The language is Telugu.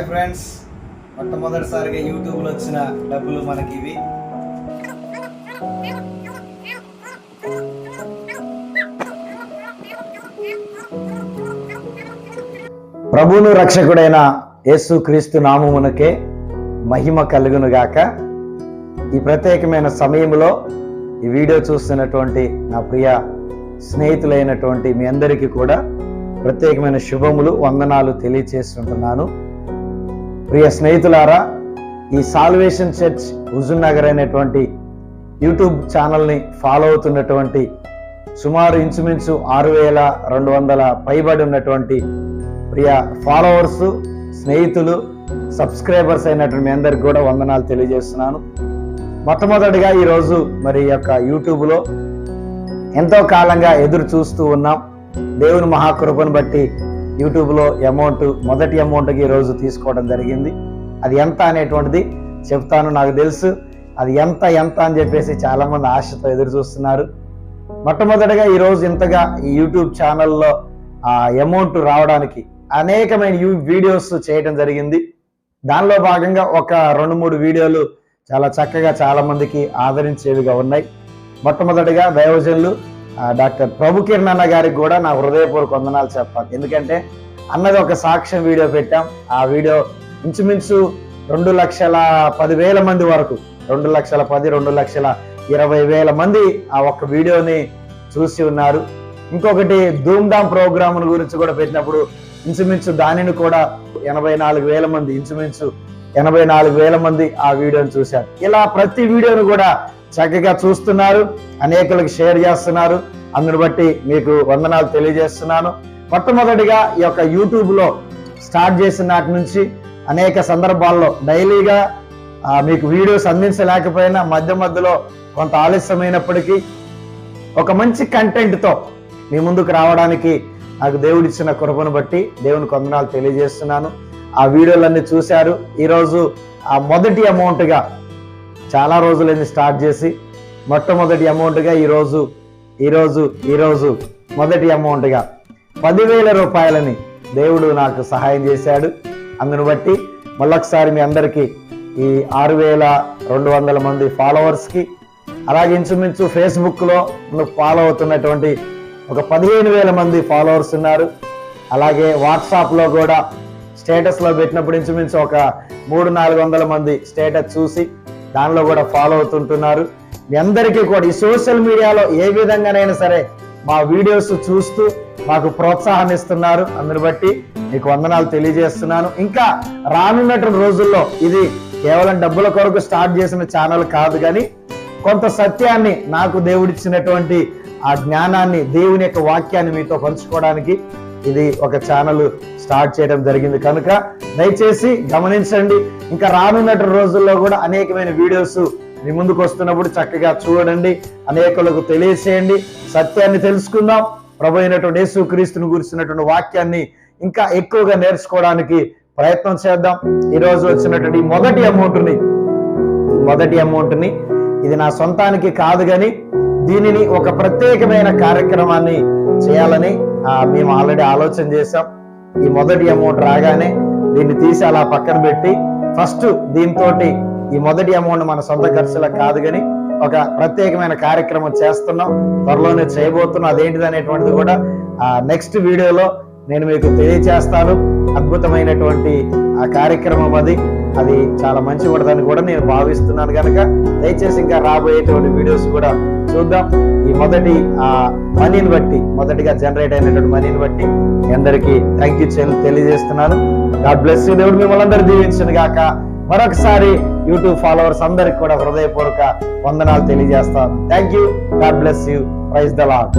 ఫ్రెండ్స్, మొట్టమొదటిసారిగా యూట్యూబ్లో వచ్చిన డబ్బులు మనకి ఇవి. ప్రభువును రక్షకుడైన యేసుక్రీస్తు నామమునకే మహిమ కలుగును గాక. ఈ ప్రత్యేకమైన సమయంలో ఈ వీడియో చూస్తున్నటువంటి నా ప్రియ స్నేహితులైనటువంటి మీ అందరికీ కూడా ప్రత్యేకమైన శుభములు, వందనాలు తెలియచేస్తుంటున్నాను. ప్రియ స్నేహితులారా, ఈ సాల్వేషన్ చర్చ్ హుజూర్ నగర్ అనేటువంటి యూట్యూబ్ ఛానల్ని ఫాలో అవుతున్నటువంటి సుమారు ఇంచుమించు 6200 పైబడి ఉన్నటువంటి ప్రియ ఫాలోవర్స్, స్నేహితులు, సబ్స్క్రైబర్స్ అయినటువంటి మీ అందరికి కూడా వందనాలు తెలియజేస్తున్నాను. మొట్టమొదటిగా ఈరోజు మరి యొక్క యూట్యూబ్లో ఎంతో కాలంగా ఎదురు చూస్తూ ఉన్నాం. దేవుని మహాకృపను బట్టి యూట్యూబ్లో మొదటి అమౌంట్కి ఈరోజు తీసుకోవడం జరిగింది. అది ఎంత అనేటువంటిది చెప్తాను. నాకు తెలుసు అది ఎంత అని చెప్పేసి చాలామంది ఆశతో ఎదురు చూస్తున్నారు. మొట్టమొదటిగా ఈరోజు ఇంతగా ఈ యూట్యూబ్ ఛానల్లో ఆ అమౌంట్ రావడానికి అనేకమైన వీడియోస్ చేయడం జరిగింది. దానిలో భాగంగా ఒక 2-3 వీడియోలు చాలా చక్కగా చాలా మందికి ఆదరించేవిగా ఉన్నాయి. మొట్టమొదటిగా దైవజనులు డాక్టర్ ప్రభుకిరణ్ అన్న గారికి కూడా నా హృదయపూర్వక వందనాలు చెప్పాలి. ఎందుకంటే అన్నది ఒక సాక్ష్యం వీడియో పెట్టాం. ఆ వీడియో ఇంచుమించు 2,10,000 మంది వరకు, 2,10,000, 2,20,000 మంది ఆ ఒక్క వీడియోని చూసి ఉన్నారు. ఇంకొకటి ధూమ్ధామ్ ప్రోగ్రామ్ గురించి కూడా పెట్టినప్పుడు ఇంచుమించు దానిని కూడా 84,000 మంది, ఇంచుమించు 84,000 మంది ఆ వీడియోని చూశారు. ఇలా ప్రతి వీడియోను కూడా చక్కగా చూస్తున్నారు, అనేకులకు షేర్ చేస్తున్నారు. అందుని బట్టి మీకు వందనాలు తెలియజేస్తున్నాను. మొట్టమొదటిగా ఈ యొక్క యూట్యూబ్లో స్టార్ట్ చేసిన నాటి నుంచి అనేక సందర్భాల్లో డైలీగా మీకు వీడియోస్ అందించలేకపోయినా మధ్యలో కొంత ఆలస్యమైనప్పటికీ ఒక మంచి కంటెంట్తో మీ ముందుకు రావడానికి నాకు దేవుడిచ్చిన కృపను బట్టి దేవునికి వందనాలు తెలియజేస్తున్నాను. ఆ వీడియోలన్నీ చూశారు. ఈరోజు ఆ మొదటి అమౌంట్గా చాలా రోజులైంది స్టార్ట్ చేసి, మొట్టమొదటి అమౌంట్గా ఈరోజు మొదటి అమౌంట్గా 10,000 రూపాయలని దేవుడు నాకు సహాయం చేశాడు. అందును బట్టి మళ్ళొకసారి మీ అందరికీ ఈ 6,200 మంది ఫాలోవర్స్కి, అలాగే ఇంచుమించు ఫేస్బుక్లో ఫాలో అవుతున్నటువంటి ఒక 15,000 మంది ఫాలోవర్స్ ఉన్నారు. అలాగే వాట్సాప్లో కూడా స్టేటస్లో పెట్టినప్పుడు ఇంచుమించు ఒక 300-400 మంది స్టేటస్ చూసి దానిలో కూడా ఫాలో అవుతుంటున్నారు. మీ అందరికీ కూడా ఈ సోషల్ మీడియాలో ఏ విధంగానైనా సరే మా వీడియోస్ చూస్తూ మాకు ప్రోత్సాహాన్ని ఇస్తున్నారు. అందుని బట్టి మీకు వందనాలు తెలియజేస్తున్నాను. ఇంకా రానున్నటువంటి రోజుల్లో ఇది కేవలం డబ్బుల కొరకు స్టార్ట్ చేసిన ఛానల్ కాదు, కానీ కొంత సత్యాన్ని, నాకు దేవుడిచ్చినటువంటి ఆ జ్ఞానాన్ని, దేవుని యొక్క వాక్యాన్ని మీతో పంచుకోవడానికి ఇది ఒక ఛానల్ స్టార్ట్ చేయడం జరిగింది. కనుక దయచేసి గమనించండి. ఇంకా రానున్నటువంటి రోజుల్లో కూడా అనేకమైన వీడియోస్ మీ ముందుకు వస్తున్నప్పుడు చక్కగా చూడండి, అనేకులకు తెలియచేయండి. సత్యాన్ని తెలుసుకుందాం. ప్రభు అయినటువంటి యేసుక్రీస్తుని గురించినటువంటి వాక్యాన్ని ఇంకా ఎక్కువగా నేర్చుకోవడానికి ప్రయత్నం చేద్దాం. ఈరోజు వచ్చినటువంటి మొదటి అమౌంట్ని ఇది నా సొంతానికి కాదు, కానీ దీనిని ఒక ప్రత్యేకమైన కార్యక్రమాన్ని చేయాలని మేము ఆల్రెడీ ఆలోచన చేశాం. ఈ మొదటి అమౌంట్ రాగానే దీన్ని తీసి అలా పక్కన పెట్టి ఫస్ట్ దీంతో ఈ మొదటి అమౌంట్ మన సొంత ఖర్చులకు కాదు, కానీ ఒక ప్రత్యేకమైన కార్యక్రమం చేస్తున్నాం, త్వరలోనే చేయబోతున్నాం. అదేంటిది అనేటువంటిది కూడా నెక్స్ట్ వీడియోలో నేను మీకు తెలియచేస్తాను. అద్భుతమైనటువంటి ఆ కార్యక్రమం అది చాలా మంచి ఉంటుందని కూడా నేను భావిస్తున్నాను. కనుక దయచేసి ఇంకా రాబోయేటువంటి వీడియోస్ కూడా చూద్దాం. ఈ మొదటి మనీని బట్టి, మొదటిగా జనరేట్ అయినటువంటి మనీని బట్టి మీ అందరికీ థ్యాంక్ యూ తెలియజేస్తున్నాను. God bless you. దేవుడు మిమ్మల్ని అందరూ దీవించును గాక. మరొకసారి యూట్యూబ్ ఫాలోవర్స్ అందరికి కూడా హృదయపూర్వక వందనాలు తెలియజేస్తాను. Thank you. God bless you. Praise the lord.